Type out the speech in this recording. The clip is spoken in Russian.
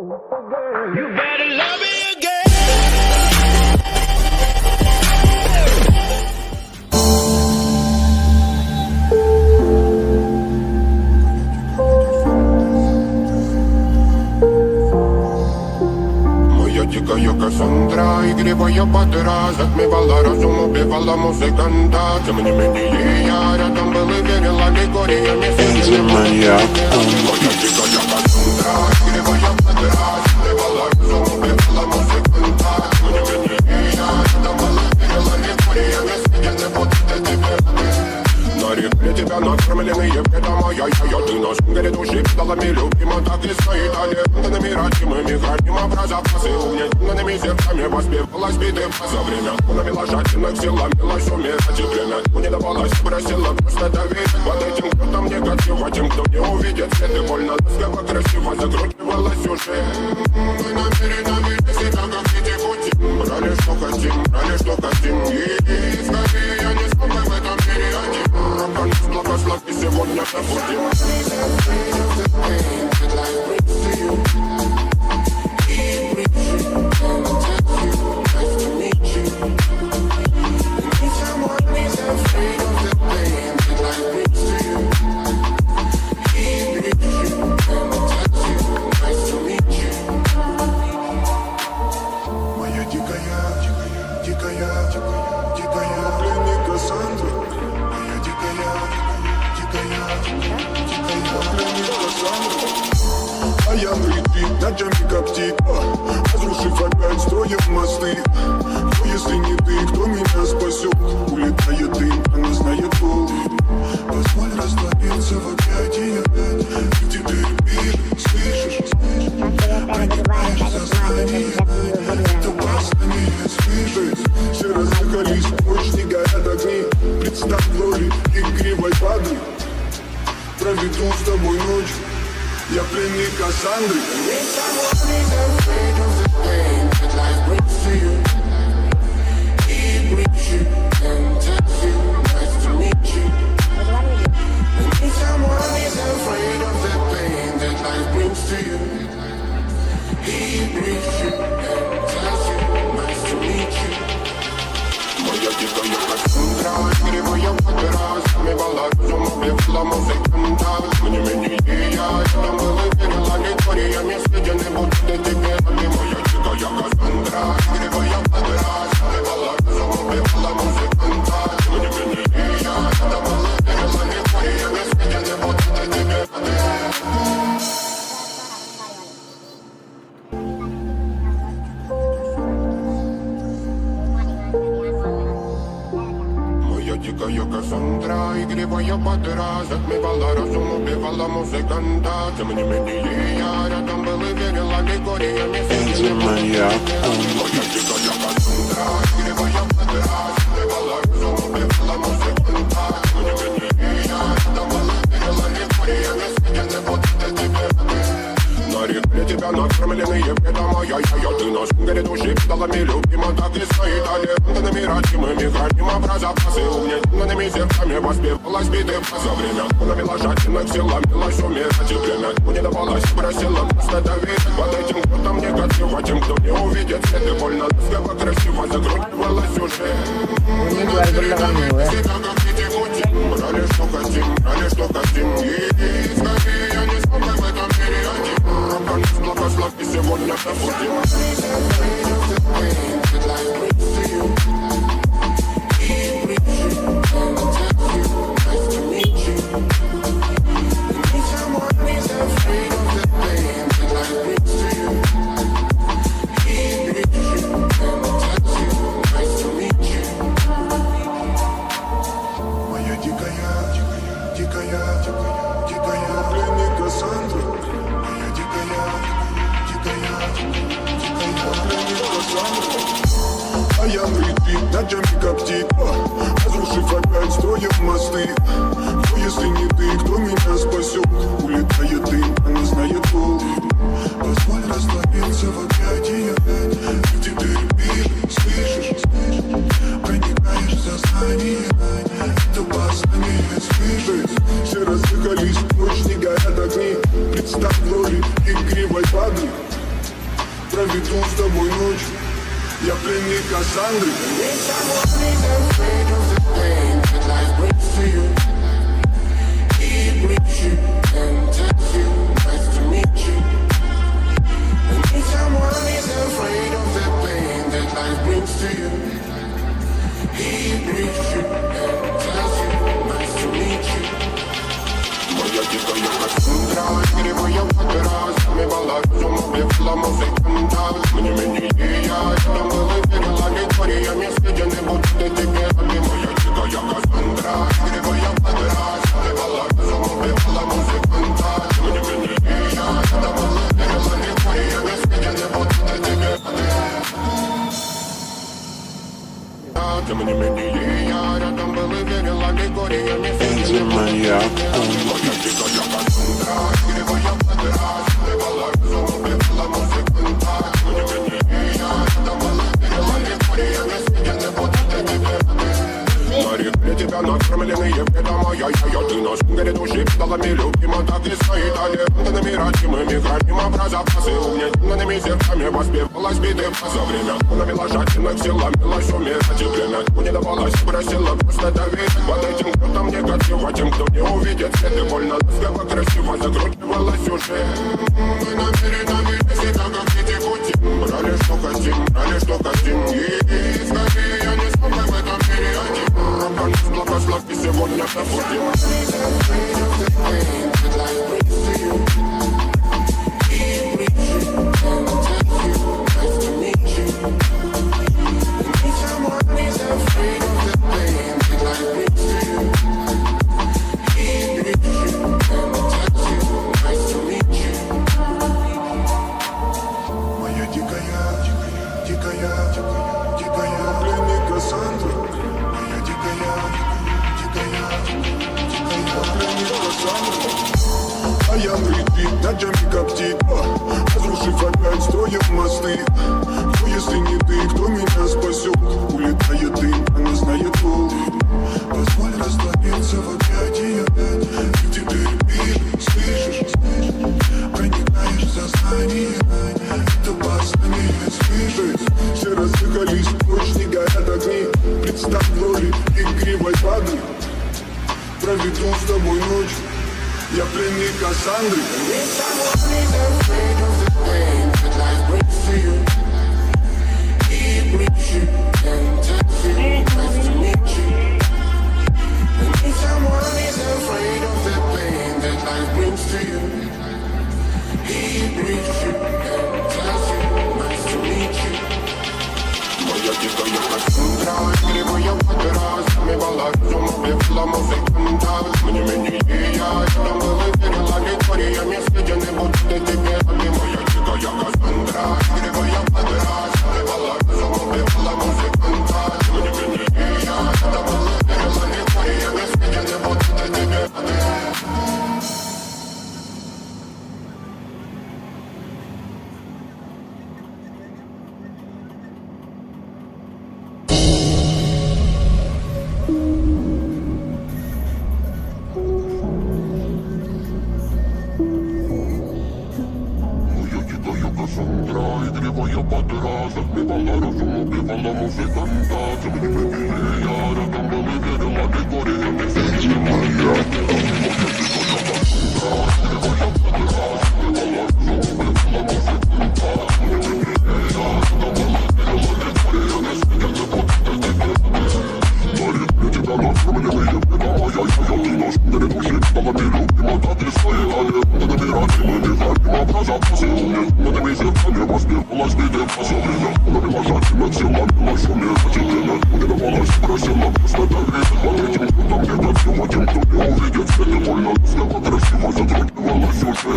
You better love me again. Моя дикая Кассандра, игривая подра, затмевала разум, убивала музыканта. Тем не менее я рядом был и верил аллегориями. Моя дикая Кассандра, игривая подра, затмевала разум, убивала музыканта. Тем не менее я рядом был и верил аллегориями. Я не буду тебе. На реке тебя накормленные предома, я ты на шунгере души педалами любима, так и стоит аллегориями, родимыми, храним образа фасы, угнетенными сердцами воспевалась битва за время. Навела жадных силами, лась умирать и время. Не давалась, просила просто доверить под этим, кто там негатива, тем, кто не увидит свет и больно, ласково, красиво закручивалась уже. Мы намерены вести себя, как дети пути. Брали, что хотим, и скорее я не смог в этом мире один. Рабан, благослови, сегодня забудем. На джампе коптит, разрушив опять, строим мосты. Кто, если не ты, кто меня спасет? Улетает дым, она знает пол. Позволь раствориться в объятиях. И теперь мир, слышишь? Проникаешь в сознание. Это опаснее, слышишь? Все разыгрались, ночь не горят огни. Представь в роли игривой падры. Проведу с тобой ночь. Я пленник Кассандры. Моя дикая Кассандра, игривая подра, затмевала разум, убивала музыканта. Тем не менее я рядом был и верил аллегориями, среди не буду тебе. Моя дикая Кассандра, игривая подра, затмевала разум, убивала музыканта. Тем не менее я рядом был и верил аллегориями, среди не буду тебе. Дикая Кассандра, игривая подра, затмевала разум, убивала музыканта. Тем не менее я рядом был и верил аллегориями. Моя дикая Кассандра, игривая подра, затмевала разум, убивала музыканта. Тем не менее я рядом был и верил аллегориями. Я не буду тебе. На реке тебя накормленные предома, я ты на шунгере души педалами любима, так и стоит аллегориями, родимыми, храним образа фасы, угнетенными сердцами воспевалась битва за время. Навела жадных силами, лась умирать и время. Не давалась, просила просто доверить под этим, кто там негатива, тем, кто не увидит свет и больно, ласково, красиво закручивалась уже. Мы намерены вести себя, как дети пути. Брали, что хотим, и скорее я не смог в этом мире один. Рабан, благослови, сегодня забудем. На джампе коптит, разрушив опять, строим мосты. Кто, если не ты, кто меня спасет? Улетает дым, она знает пол. Позволь раствориться в объятиях. И теперь мир, слышишь? Проникаешь в сознание. Это опаснее, слышишь? Все разыгрались, ночь не горят огни. Представь в роли игривой падры. Проведу с тобой ночь. Я пленник Кассандры. Моя дикая Кассандра, игривая подра, затмевала разум, убивала музыканта. Мне я там был и верила литориями, съедены будут тебе рады. Моя дикая Кассандра, игривая подра, затмевала разум, убивала музыканта. Мне я там был и верила литориями, съедены будут тебе рады. Тем не менее, я рядом был и верила литориями, съедены будут тебе рады. Моя дикая Кассандра, игривая подра, затмевала разум, убивала музыканта. Мне я там был и верила литориями, съедены будут тебе рады. Для тебя накормленные предома я ты наш грядущий педалами любима, так и стоит талентами родимыми, храним образопасы угнетенными сердцами воспевалась битва за время. Навела жадных силами лась умирать, и время не давалось, просила просто давить. Под этим кто-то негатива, тем, кто не увидит свет, и больно ласково, красиво закручивалась уже. Мы намерены себя как дети пути, брали что хотим, и скорее я не смог в этом мире один. Благослови сегодня забудем. Моя дикая пленник Кассандры. Моя дикая пленник Кассандры. А я припит, ночами коптит, разрушив опять строим мосты. Кто, если не ты, кто меня спасет? Улетает дым, она знает пол. Позволь раствориться в объятии опять. Ты теперь слышишь, проникаешь в сознание. Это познание, слышишь? Все разъехались, ночь не горят огни. Представь в роли игривой воды. Проведу с тобой ночь. Я пленник Кассандры. Моя дикая Кассандра, игривая подра, затмевала разум, убивала музыканта. Мне я там был и верила литориями, съедены будут тебе рады. Моя дикая Кассандра, игривая подра, затмевала разум, убивала музыканта. Мне я там был и верила литориями, съедены будут тебе рады. Кассандра, игривая подра, затмевала разум, убивала музыканта. Тем не менее, я рядом был и верила литориями, съедены будут тебе рады. Моя дикая Кассандра, игривая подра, затмевала разум, убивала музыканта. Тем не менее, я рядом был и верила литориями, съедены будут тебе рады. Для тебя накормленные предома я ты наш грядущий педалами любима, так и стоит талентами родимыми, храним образопасы угнетенными сердцами воспевалась битва за время. Навела жадных силами лась умирать, и время не давалось, просила просто давить. Под этим кто-то негатива, тем, кто не увидит свет, и больно ласково, красиво закручивалась уже.